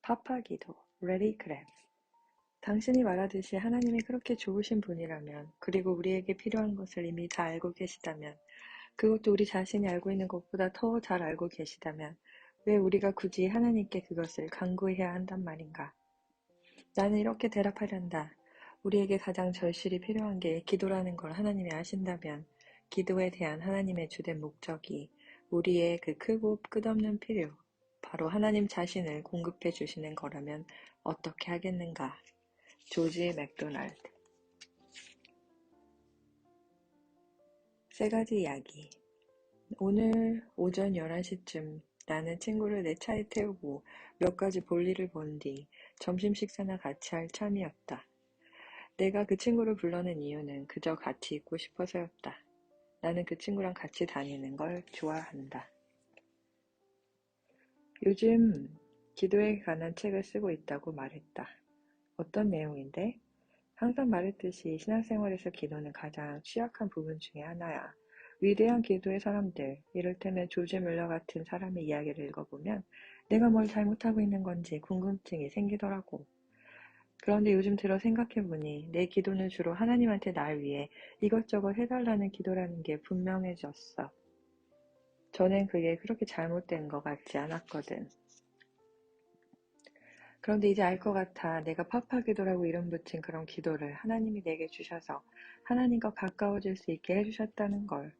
파파기도, 레디 크랩. 당신이 말하듯이 하나님이 그렇게 좋으신 분이라면, 그리고 우리에게 필요한 것을 이미 다 알고 계시다면, 그것도 우리 자신이 알고 있는 것보다 더 잘 알고 계시다면, 왜 우리가 굳이 하나님께 그것을 간구해야 한단 말인가? 나는 이렇게 대답하련다. 우리에게 가장 절실히 필요한 게 기도라는 걸 하나님이 아신다면, 기도에 대한 하나님의 주된 목적이 우리의 그 크고 끝없는 필요, 바로 하나님 자신을 공급해 주시는 거라면 어떻게 하겠는가? 조지 맥도날드. 세 가지 이야기. 오늘 오전 11시쯤 나는 친구를 내 차에 태우고 몇 가지 볼일을 본 뒤 점심 식사나 같이 할 참이었다. 내가 그 친구를 불러낸 이유는 그저 같이 있고 싶어서였다. 나는 그 친구랑 같이 다니는 걸 좋아한다. 요즘 기도에 관한 책을 쓰고 있다고 말했다. 어떤 내용인데? 항상 말했듯이 신앙생활에서 기도는 가장 취약한 부분 중에 하나야. 위대한 기도의 사람들, 이를테면 조지 뮬러 같은 사람의 이야기를 읽어보면 내가 뭘 잘못하고 있는 건지 궁금증이 생기더라고. 그런데 요즘 들어 생각해보니 내 기도는 주로 하나님한테 날 위해 이것저것 해달라는 기도라는 게 분명해졌어. 전엔 그게 그렇게 잘못된 것 같지 않았거든. 그런데 이제 알 것 같아. 내가 파파기도라고 이름 붙인 그런 기도를 하나님이 내게 주셔서 하나님과 가까워질 수 있게 해주셨다는 걸.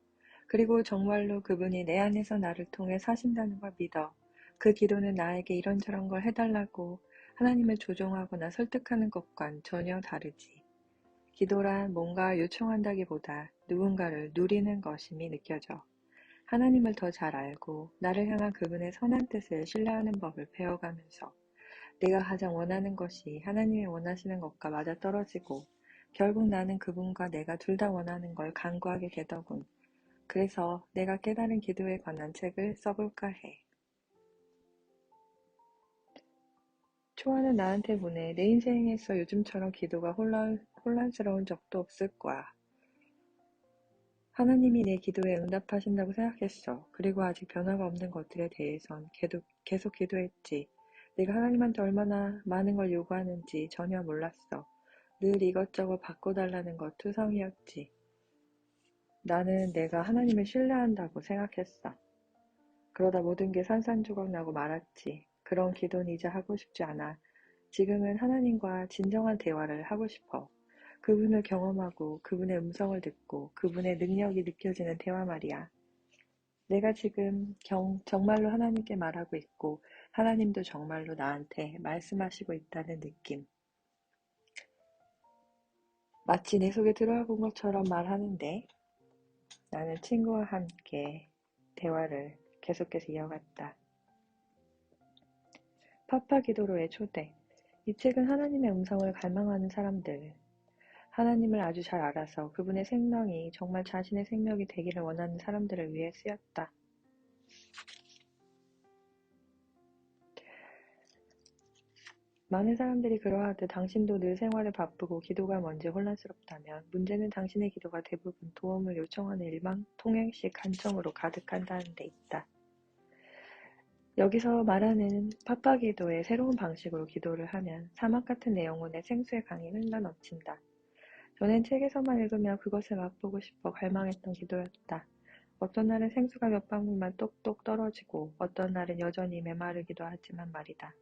그리고 정말로 그분이 내 안에서 나를 통해 사신다는 걸 믿어. 그 기도는 나에게 이런저런 걸 해달라고 하나님을 조종하거나 설득하는 것과는 전혀 다르지. 기도란 뭔가 요청한다기보다 누군가를 누리는 것임이 느껴져. 하나님을 더 잘 알고 나를 향한 그분의 선한 뜻을 신뢰하는 법을 배워가면서 내가 가장 원하는 것이 하나님이 원하시는 것과 맞아떨어지고 결국 나는 그분과 내가 둘 다 원하는 걸 간구하게 되더군. 그래서 내가 깨달은 기도에 관한 책을 써볼까 해. 초아는 나한테 보내. 내 인생에서 요즘처럼 기도가 혼란스러운 적도 없을 거야. 하나님이 내 기도에 응답하신다고 생각했어. 그리고 아직 변화가 없는 것들에 대해선 계속 기도했지. 내가 하나님한테 얼마나 많은 걸 요구하는지 전혀 몰랐어. 늘 이것저것 바꿔달라는 것 투성이었지. 나는 내가 하나님을 신뢰한다고 생각했어. 그러다 모든 게 산산조각 나고 말았지. 그런 기도는 이제 하고 싶지 않아. 지금은 하나님과 진정한 대화를 하고 싶어. 그분을 경험하고 그분의 음성을 듣고 그분의 능력이 느껴지는 대화 말이야. 내가 지금 정말로 하나님께 말하고 있고 하나님도 정말로 나한테 말씀하시고 있다는 느낌. 마치 내 속에 들어와 본 것처럼 말하는데 나는 친구와 함께 대화를 계속해서 이어갔다. 파파 기도로의 초대. 이 책은 하나님의 음성을 갈망하는 사람들, 하나님을 아주 잘 알아서 그분의 생명이 정말 자신의 생명이 되기를 원하는 사람들을 위해 쓰였다. 많은 사람들이 그러하듯 당신도 늘 생활에 바쁘고 기도가 뭔지 혼란스럽다면 문제는 당신의 기도가 대부분 도움을 요청하는 일방통행식 간청으로 가득한다는 데 있다. 여기서 말하는 파파기도의 새로운 방식으로 기도를 하면 사막 같은 내 영혼의 생수의 강이 흘러넘친다. 저는 책에서만 읽으며 그것을 맛보고 싶어 갈망했던 기도였다. 어떤 날은 생수가 몇 방울만 똑똑 떨어지고 어떤 날은 여전히 메마르기도 하지만 말이다.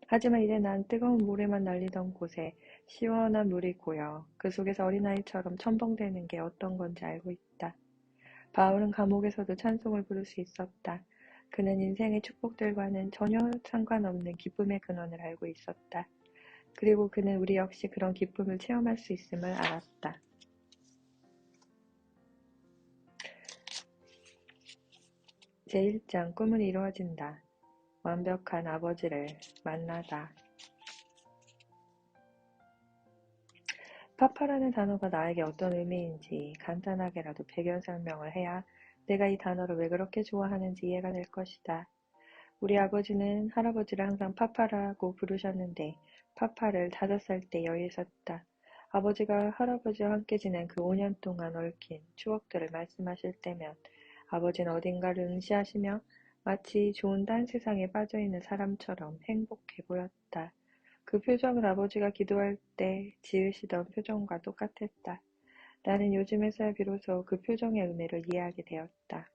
하지만 이제 난 뜨거운 모래만 날리던 곳에 시원한 물이 고여 그 속에서 어린아이처럼 첨벙대는 게 어떤 건지 알고 있다. 바울은 감옥에서도 찬송을 부를 수 있었다. 그는 인생의 축복들과는 전혀 상관없는 기쁨의 근원을 알고 있었다. 그리고 그는 우리 역시 그런 기쁨을 체험할 수 있음을 알았다. 제1장 꿈은 이루어진다. 완벽한 아버지를 만나다. 파파라는 단어가 나에게 어떤 의미인지 간단하게라도 배경 설명을 해야 내가 이 단어를 왜 그렇게 좋아하는지 이해가 될 것이다. 우리 아버지는 할아버지를 항상 파파라고 부르셨는데 파파를 5살 때 여의셨다. 아버지가 할아버지와 함께 지낸 그 5년 동안 얽힌 추억들을 말씀하실 때면 아버지는 어딘가를 응시하시며 마치 좋은 딴 세상에 빠져있는 사람처럼 행복해 보였다. 그 표정은 아버지가 기도할 때 지으시던 표정과 똑같았다. 나는 요즘에서야 비로소 그 표정의 의미를 이해하게 되었다.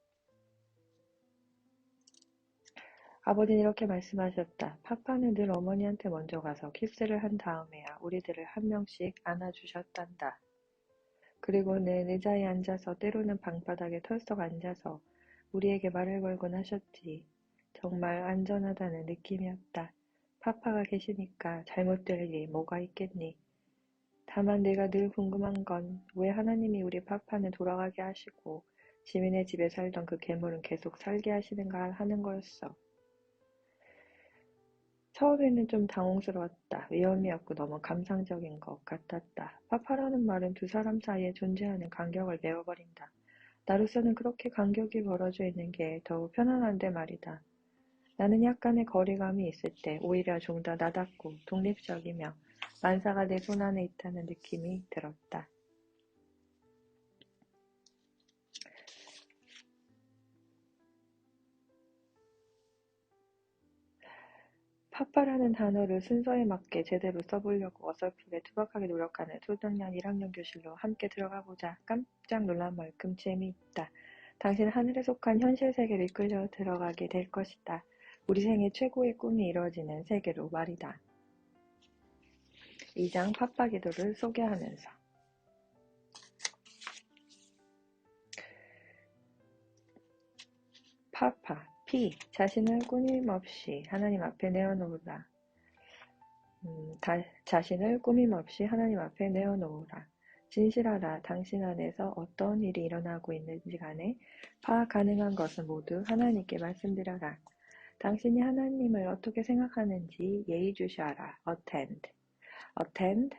아버지는 이렇게 말씀하셨다. 파파는 늘 어머니한테 먼저 가서 키스를 한 다음에야 우리들을 한 명씩 안아주셨단다. 그리고는 의자에 앉아서 때로는 방바닥에 털썩 앉아서 우리에게 말을 걸곤 하셨지. 정말 안전하다는 느낌이었다. 파파가 계시니까 잘못될 일이 뭐가 있겠니? 다만 내가 늘 궁금한 건 왜 하나님이 우리 파파는 돌아가게 하시고 지민의 집에 살던 그 괴물은 계속 살게 하시는가 하는 거였어. 처음에는 좀 당황스러웠다. 위험이었고 너무 감상적인 것 같았다. 파파라는 말은 두 사람 사이에 존재하는 간격을 메워버린다. 나로서는 그렇게 간격이 벌어져 있는 게 더욱 편안한데 말이다. 나는 약간의 거리감이 있을 때 오히려 좀 더 나답고 독립적이며 만사가 내 손 안에 있다는 느낌이 들었다. 파파라는 단어를 순서에 맞게 제대로 써보려고 어설프게 투박하게 노력하는 초등년 1학년 교실로 함께 들어가보자 깜짝 놀란 만큼 재미있다. 당신은 하늘에 속한 현실 세계로 이끌려 들어가게 될 것이다. 우리 생애 최고의 꿈이 이루어지는 세계로 말이다. 2장 파파 기도를 소개하면서 파파, 피, 자신을 꾸밈없이 하나님 앞에 내어놓으라. 자신을 꾸밈없이 하나님 앞에 내어놓으라. 진실하라. 당신 안에서 어떤 일이 일어나고 있는지 간에 파악 가능한 것은 모두 하나님께 말씀드려라. 당신이 하나님을 어떻게 생각하는지 예의주시하라. attend. attend.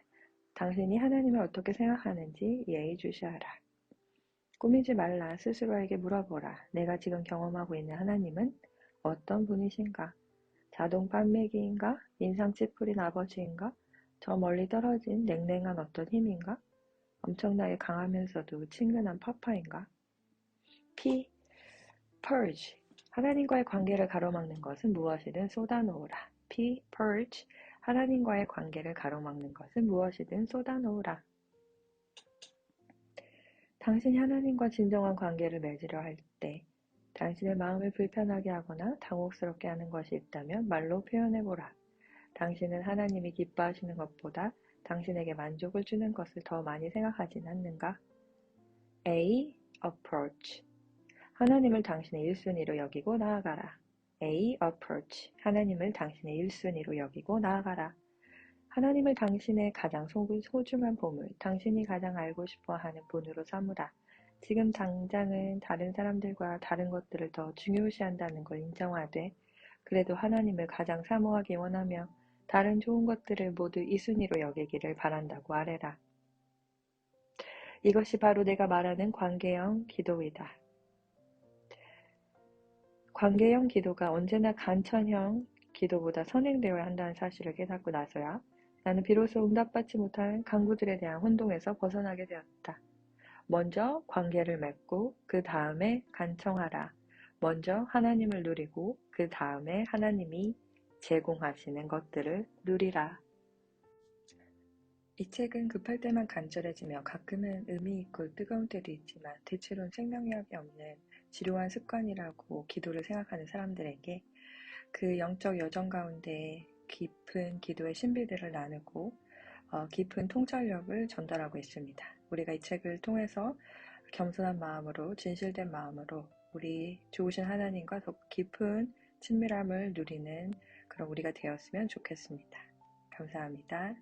당신이 하나님을 어떻게 생각하는지 예의주시하라. 꾸미지 말라. 스스로에게 물어보라. 내가 지금 경험하고 있는 하나님은 어떤 분이신가? 자동 판매기인가? 인상 찌푸린 아버지인가? 저 멀리 떨어진 냉랭한 어떤 힘인가? 엄청나게 강하면서도 친근한 파파인가? P. Purge. 하나님과의 관계를 가로막는 것은 무엇이든 쏟아놓으라. P. Purge. 하나님과의 관계를 가로막는 것은 무엇이든 쏟아놓으라. 당신이 하나님과 진정한 관계를 맺으려 할 때 당신의 마음을 불편하게 하거나 당혹스럽게 하는 것이 있다면 말로 표현해보라. 당신은 하나님이 기뻐하시는 것보다 당신에게 만족을 주는 것을 더 많이 생각하진 않는가? A. Approach. 하나님을 당신의 1순위로 여기고 나아가라. A. Approach. 하나님을 당신의 1순위로 여기고 나아가라. 하나님을 당신의 가장 소중한 보물, 당신이 가장 알고 싶어하는 분으로 삼으라. 지금 당장은 다른 사람들과 다른 것들을 더 중요시한다는 걸 인정하되 그래도 하나님을 가장 사모하기 원하며 다른 좋은 것들을 모두 2순위로 여기기를 바란다고 아뢰라. 이것이 바로 내가 말하는 관계형 기도이다. 관계형 기도가 언제나 간천형 기도보다 선행되어야 한다는 사실을 깨닫고 나서야 나는 비로소 응답받지 못한 간구들에 대한 혼동에서 벗어나게 되었다. 먼저 관계를 맺고 그 다음에 간청하라. 먼저 하나님을 누리고 그 다음에 하나님이 제공하시는 것들을 누리라. 이 책은 급할 때만 간절해지며 가끔은 의미 있고 뜨거운 때도 있지만 대체로는 생명력이 없는 지루한 습관이라고 기도를 생각하는 사람들에게 그 영적 여정 가운데 깊은 기도의 신비들을 나누고 깊은 통찰력을 전달하고 있습니다. 우리가 이 책을 통해서 겸손한 마음으로 진실된 마음으로 우리 좋으신 하나님과 더 깊은 친밀함을 누리는 그런 우리가 되었으면 좋겠습니다. 감사합니다.